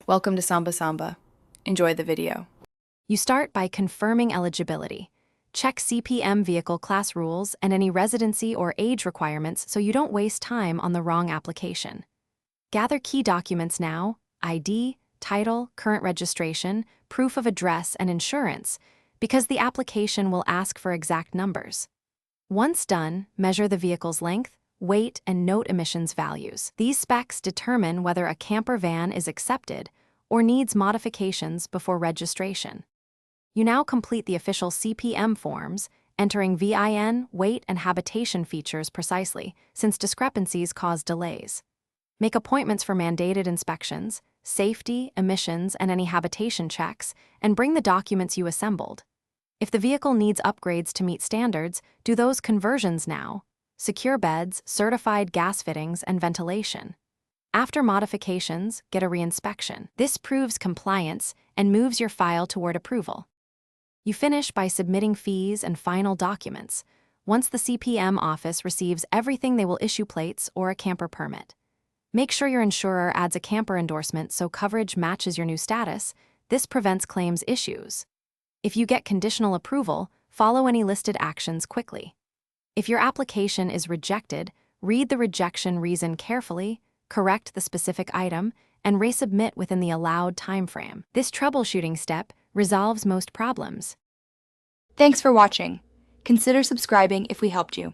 Welcome to Samba Samba. Enjoy the video. You start by confirming eligibility. Check CPM vehicle class rules and any residency or age requirements so you don't waste time on the wrong application. Gather key documents now: ID, title, current registration, proof of address, and insurance, because the application will ask for exact numbers. Once done, measure the vehicle's length, weight, and note emissions values. These specs determine whether a camper van is accepted or needs modifications before registration. You now complete the official CPM forms, entering VIN, weight, and habitation features precisely, since discrepancies cause delays. Make appointments for mandated inspections, safety, emissions, and any habitation checks, and bring the documents you assembled. If the vehicle needs upgrades to meet standards, do those conversions now: secure beds, certified gas fittings, and ventilation. After modifications, get a reinspection. This proves compliance and moves your file toward approval. You finish by submitting fees and final documents. Once the CPM office receives everything, they will issue plates or a camper permit. Make sure your insurer adds a camper endorsement so coverage matches your new status. This prevents claims issues. If you get conditional approval, follow any listed actions quickly. If your application is rejected, read the rejection reason carefully, correct the specific item, and resubmit within the allowed timeframe. This troubleshooting step resolves most problems. Thanks for watching. Consider subscribing if we helped you.